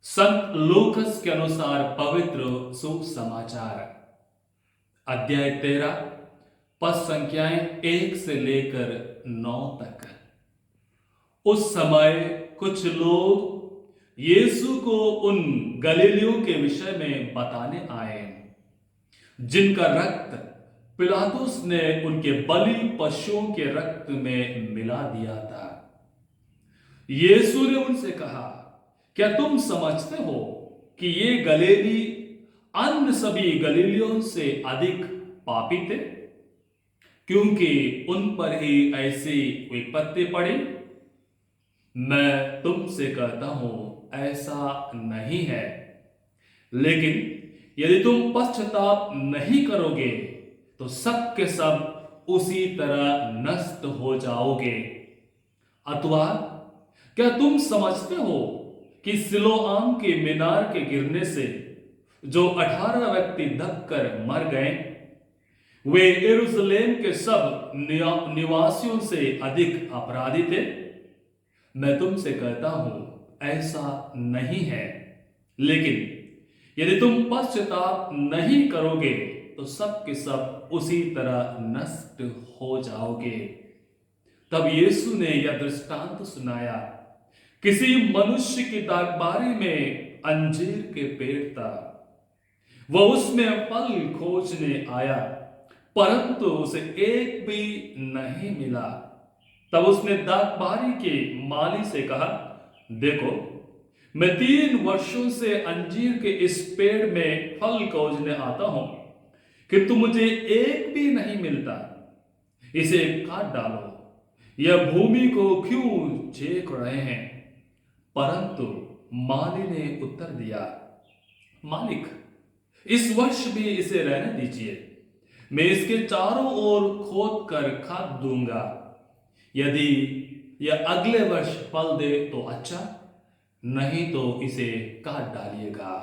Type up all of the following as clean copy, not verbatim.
संत लूकस के अनुसार पवित्र सुसमाचार अध्याय 13 पद संख्याएं 1 से लेकर 9 तक। उस समय कुछ लोग यीशु को उन गलीलियों के विषय में बताने आए जिनका रक्त पिलातुस ने उनके बलि पशुओं के रक्त में मिला दिया था। यीशु ने उनसे कहा, क्या तुम समझते हो कि ये गलीली अन्य सभी गलीलियों से अधिक पापी थे, क्योंकि उन पर ही ऐसी विपत्ति पड़ी? मैं तुमसे कहता हूं ऐसा नहीं है, लेकिन यदि तुम पश्चाताप नहीं करोगे तो सब के सब उसी तरह नष्ट हो जाओगे। अथवा क्या तुम समझते हो कि सिलोआम के मीनार के गिरने से जो 18 व्यक्ति दबकर मर गए, वे यरूशलेम के सब निवासियों से अधिक अपराधी थे? मैं तुमसे कहता हूं ऐसा नहीं है, लेकिन यदि तुम पश्चाताप नहीं करोगे तो सब के सब उसी तरह नष्ट हो जाओगे। तब यीशु ने यह दृष्टांत सुनाया। किसी मनुष्य की बागबारी में अंजीर के पेड़ था। वह उसमें फल खोजने आया, परंतु उसे एक भी नहीं मिला। तब उसने बागबारी के माली से कहा, देखो, मैं 3 वर्षों से अंजीर के इस पेड़ में फल खोजने आता हूं, किंतु मुझे एक भी नहीं मिलता। इसे काट डालो। यह भूमि को क्यों छेक रहे हैं? परंतु माली ने उत्तर दिया, मालिक, इस वर्ष भी इसे रहने दीजिए। मैं इसके चारों ओर खोद कर खाद दूंगा। यदि यह अगले वर्ष फल दे तो अच्छा, नहीं तो इसे काट डालिएगा।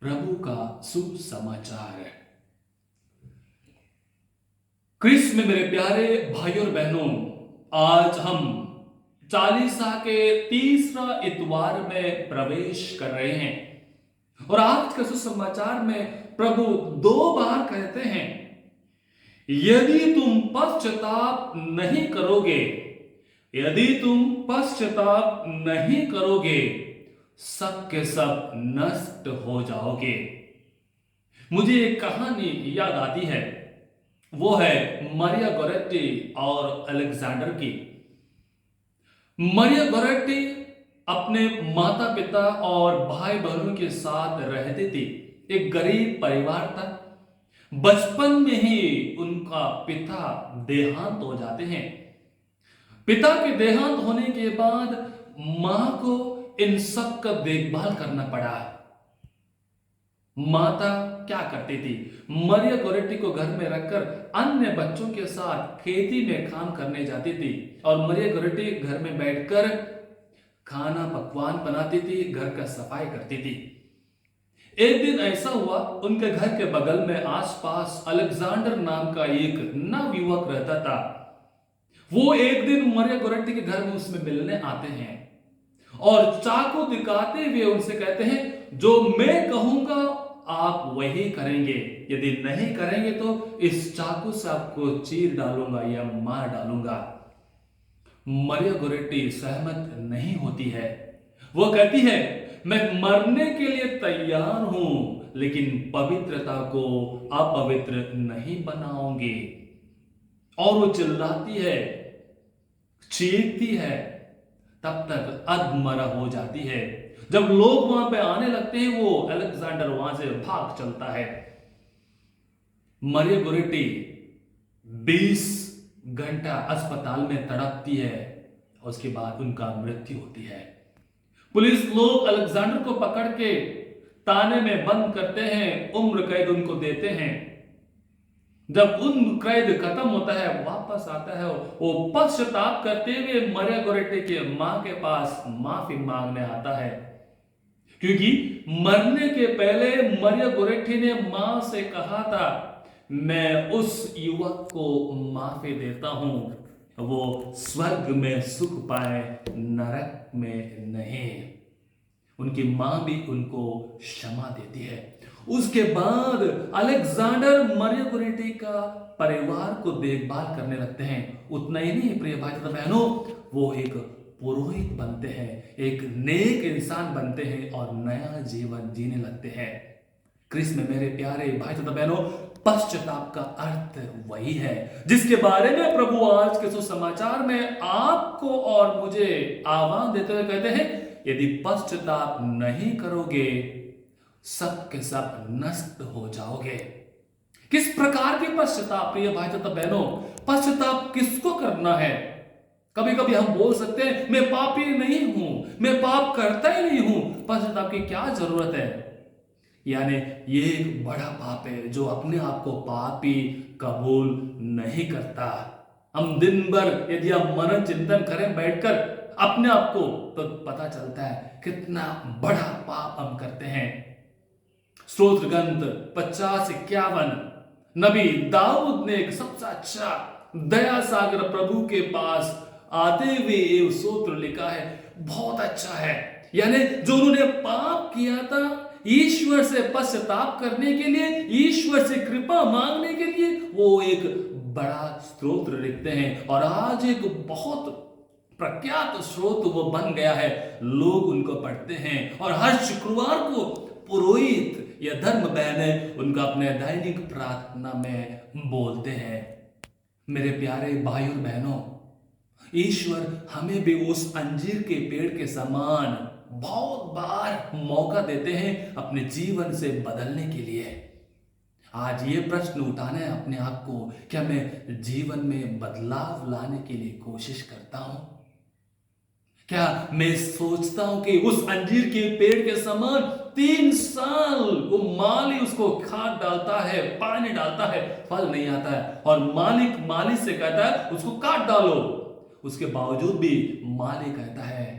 प्रभु का सुसमाचार। क्रिस्त में मेरे प्यारे भाइयों और बहनों, आज हम चालीसा के तीसरा इतवार में प्रवेश कर रहे हैं और आज के सुसमाचार में प्रभु 2 बार कहते हैं, यदि तुम पश्चाताप नहीं करोगे, यदि तुम पश्चाताप नहीं करोगे, सब के सब नष्ट हो जाओगे। मुझे एक कहानी याद आती है, वो है मारिया गोरेटी और अलेक्जेंडर की। मारिया गोरेटी अपने माता पिता और भाई बहनों के साथ रहती थी। एक गरीब परिवार था। बचपन में ही उनका पिता देहांत हो जाते हैं। पिता के देहांत होने के बाद मां को इन सब का देखभाल करना पड़ा। माता क्या करती थी? मारिया गोरेटी को घर में रखकर अन्य बच्चों के साथ खेती में काम करने जाती थी और मारिया गोरेटी घर में बैठकर खाना पकवान बनाती थी, घर का सफाई करती थी। एक दिन ऐसा हुआ, उनके घर के बगल में आसपास अलेक्जेंडर नाम का एक नवयुवक रहता था। वो एक दिन मारिया गोरेटी के घर में उसमें मिलने आते हैं और चाकू दिखाते हुए उनसे कहते हैं, जो मैं कहूंगा आप वही करेंगे, यदि नहीं करेंगे तो इस चाकू से आपको चीर डालूंगा या मार डालूंगा। मारिया गोरेटी सहमत नहीं होती है। वो कहती है, मैं मरने के लिए तैयार हूं, लेकिन पवित्रता को अपवित्र नहीं बनाऊंगी। और वो चिल्लाती है, चीखती है, तब तक अधमरा हो जाती है। जब लोग वहां पे आने लगते हैं, वो अलेक्जेंडर वहां से भाग चलता है। मारिया गोरेटी 20 घंटा अस्पताल में तड़पती है, उसके बाद उनका मृत्यु होती है। पुलिस लोग अलेक्जेंडर को पकड़ के ताने में बंद करते हैं, उम्र कैद उनको देते हैं। जब उन कैद खत्म होता है, वापस आता है, वो पश्चाताप करते हुए मारिया गोरेटी के मां के पास माफी मांगने आता है, क्योंकि मरने के पहले मारिया गोरेटी ने मां से कहा था, मैं उस युवक को माफी देता हूं, वो स्वर्ग में सुख पाए, नरक में नहीं। उनकी मां भी उनको क्षमा देती है। उसके बाद अलेक्जेंडर मरिया गोरेटी का परिवार को देखभाल करने लगते हैं। उतना ही नहीं प्रिय भाई तथा बहनों, वो एक पुरोहित बनते हैं, एक नेक इंसान बनते हैं और नया जीवन जीने लगते हैं। कृष्ण में मेरे प्यारे भाई तथा बहनों, पश्चाताप का अर्थ वही है जिसके बारे में प्रभु आज के सुसमाचार में आपको और मुझे आह्वान देते हुए कहते हैं, यदि पश्चाताप नहीं करोगे सब के सब नष्ट हो जाओगे। किस प्रकार की पश्चाताप प्रिय भाई तथा बहनों? पश्चाताप किसको करना है? कभी कभी हम बोल सकते हैं मैं पापी नहीं हूं, मैं पाप करता ही नहीं हूं, पश्चाताप की क्या जरूरत है? यानी ये एक बड़ा पाप है जो अपने आप को पापी कबूल नहीं करता। हम दिन भर यदि हम मनन चिंतन करें बैठकर अपने आप को, तो पता चलता है कितना बड़ा पाप हम करते हैं। स्तोत्र ग्रंथ 50-51 नबी दाऊद ने एक सबसे अच्छा दया सागर प्रभु के पास आते हुए ये स्तोत्र लिखा है, बहुत अच्छा है। यानी जो उन्होंने पाप किया था, ईश्वर से पश्चाताप करने के लिए, ईश्वर से कृपा मांगने के लिए वो एक बड़ा स्तोत्र लिखते हैं और आज एक बहुत प्रख्यात स्रोत वो बन गया है। लोग उनको पढ़ते हैं और हर शुक्रवार को पुरोहित या धर्म बहनें उनका अपने दैनिक प्रार्थना में बोलते हैं। मेरे प्यारे भाई और बहनों, ईश्वर हमें भी उस अंजीर के पेड़ के समान बहुत बार मौका देते हैं अपने जीवन से बदलने के लिए। आज ये प्रश्न उठाना है अपने आप को, क्या मैं जीवन में बदलाव लाने के लिए कोशिश करता हूं? क्या मैं सोचता हूं कि उस अंजीर के पेड़ के समान 3 साल वो माली उसको खाद डालता है, पानी डालता है, फल नहीं आता है और मालिक माली से कहता है उसको काट डालो। उसके बावजूद भी माली कहता है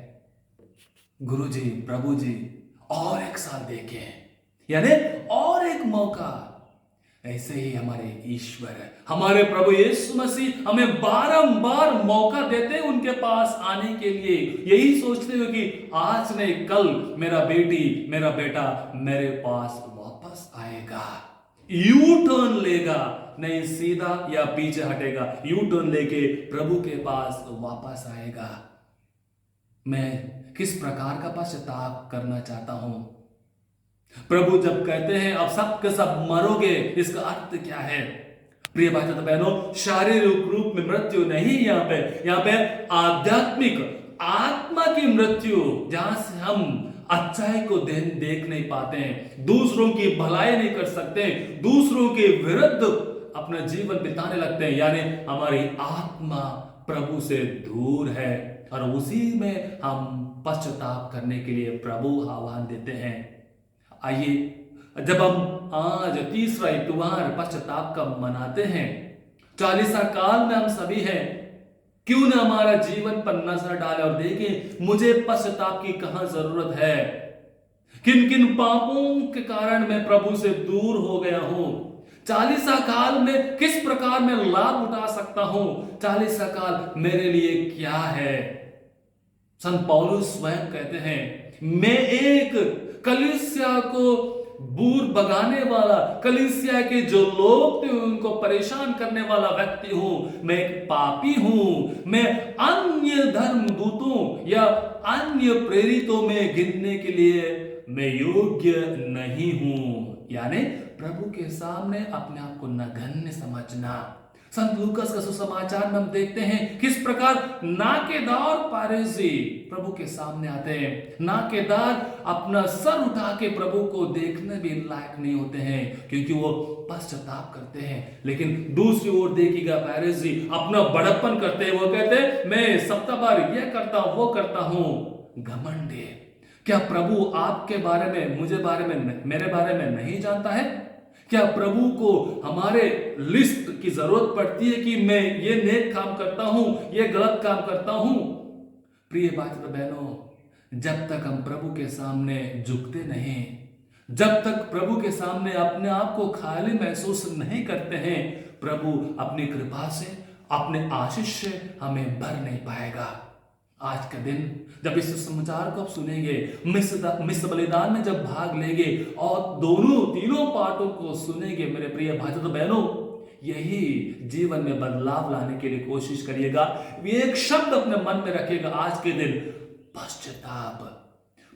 गुरुजी, प्रभुजी और एक साल देखें, यानी और एक मौका। ऐसे ही हमारे ईश्वर, हमारे प्रभु यीशु मसीह हमें बारंबार मौका देते हैं उनके पास आने के लिए, यही सोचते हुए कि आज नहीं कल मेरा बेटी, मेरा बेटा मेरे पास वापस आएगा, यू टर्न लेगा, नहीं सीधा या पीछे हटेगा, यू टर्न लेके प्रभु के पास वापस आएगा। मैं किस प्रकार का पश्चाताप करना चाहता हूं? प्रभु जब कहते हैं अब सब के सब मरोगे, इसका अर्थ क्या है? प्रिय भाई तथा बहनों, शारीरिक रूप में मृत्यु नहीं, यहाँ पे आध्यात्मिक आत्मा की मृत्यु, जहां से हम अच्छाई को देख नहीं पाते हैं, दूसरों की भलाई नहीं कर सकते, दूसरों के विरुद्ध अपना जीवन बिताने लगते हैं, यानी हमारी आत्मा प्रभु से दूर है और उसी में हम पश्चाताप करने के लिए प्रभु आह्वान देते हैं। आइए, जब हम आज तीसरा इतवार पश्चाताप का मनाते हैं, 40 काल में हम सभी हैं, क्यों न हमारा जीवन पर नजर डालें और देखें मुझे पश्चाताप की कहां जरूरत है, किन किन पापों के कारण मैं प्रभु से दूर हो गया हूं, 40 काल में किस प्रकार मैं लाभ उठा सकता हूं, 40 काल मेरे लिए क्या है। संत पौलुस स्वयं कहते हैं, मैं एक कलीसिया को बूर बगाने वाला, कलीसिया के जो लोग थे उनको परेशान करने वाला व्यक्ति हूं, मैं एक पापी हूं, मैं अन्य धर्म दूतों या अन्य प्रेरितों में गिनने के लिए मैं योग्य नहीं हूं। यानी प्रभु के सामने अपने आप को नगण्य समझना। संत लूकास का सुसमाचार में हम देखते हैं किस प्रकार नाकेदार पारसी प्रभु के सामने आते हैं। नाकेदार अपना सर उठा के प्रभु को देखने भी लायक नहीं होते हैं क्योंकि वो पश्चाताप करते हैं। लेकिन दूसरी ओर देखिएगा, पारसी अपना बड़प्पन करते हैं, वो कहते हैं मैं सप्ताहभर यह करता हूं, वो करता हूं, घमंड है। क्या प्रभु आपके बारे में, मुझे बारे में, मेरे बारे में नहीं जानता है? क्या प्रभु को हमारे लिस्ट की जरूरत पड़ती है कि मैं ये नेक काम करता हूं, ये गलत काम करता हूं? प्रिय भाई बहनों, जब तक हम प्रभु के सामने झुकते नहीं, जब तक प्रभु के सामने अपने आप को खाली महसूस नहीं करते हैं, प्रभु अपनी कृपा से, अपने आशीष से हमें भर नहीं पाएगा। आज का दिन जब इस समाचार को आप सुनेंगे, मिस बलिदान में जब भाग लेंगे और दोनों तीनों पार्टों को सुनेंगे मेरे प्रिय भाई तो बहनों, यही जीवन में बदलाव लाने के लिए कोशिश करिएगा। एक शब्द अपने मन में रखिएगा आज के दिन, पश्चाताप।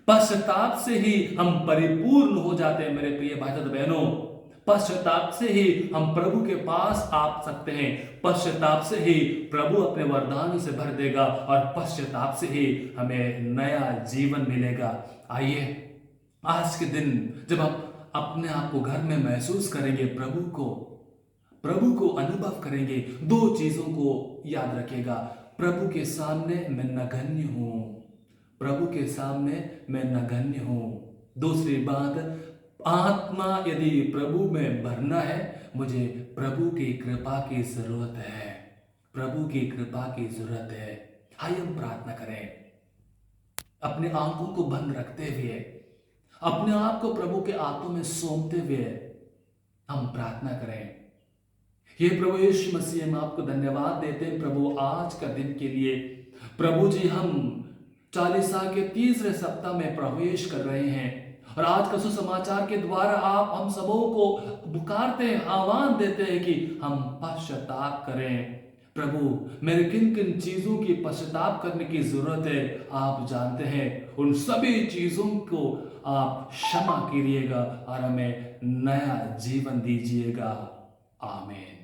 पश्चाताप से ही हम परिपूर्ण हो जाते हैं मेरे प्रिय भाई तो बहनों। पश्चाताप से ही हम प्रभु के पास आ सकते हैं। पश्चाताप से ही प्रभु अपने वरदानों से भर देगा और पश्चाताप से ही हमें नया जीवन मिलेगा। आइए आज के दिन जब आप अपने आप को घर में महसूस करेंगे, प्रभु को अनुभव करेंगे, दो चीजों को याद रखिएगा। प्रभु के सामने मैं नगण्य हूं, प्रभु के सामने मैं नगण्य हूं। दूसरी बात, आत्मा यदि प्रभु में भरना है, मुझे प्रभु की कृपा की जरूरत है, प्रभु की कृपा की जरूरत है। आइए हम प्रार्थना करें, अपने आंखों को बंद रखते हुए, अपने आप को प्रभु के हाथों में सौंपते हुए हम प्रार्थना करें। ये प्रभु यीशु मसीह, हम आपको धन्यवाद देते हैं प्रभु आज का दिन के लिए। प्रभु जी, हम 40 साल के तीसरे सप्ताह में प्रवेश कर रहे हैं और आज का सुसमाचार के द्वारा आप हम सबों को पुकारते हैं, आह्वान देते हैं कि हम पश्चाताप करें। प्रभु, मेरे किन किन चीजों की पश्चाताप करने की जरूरत है आप जानते हैं। उन सभी चीजों को आप क्षमा कीजिएगा और हमें नया जीवन दीजिएगा। आमीन।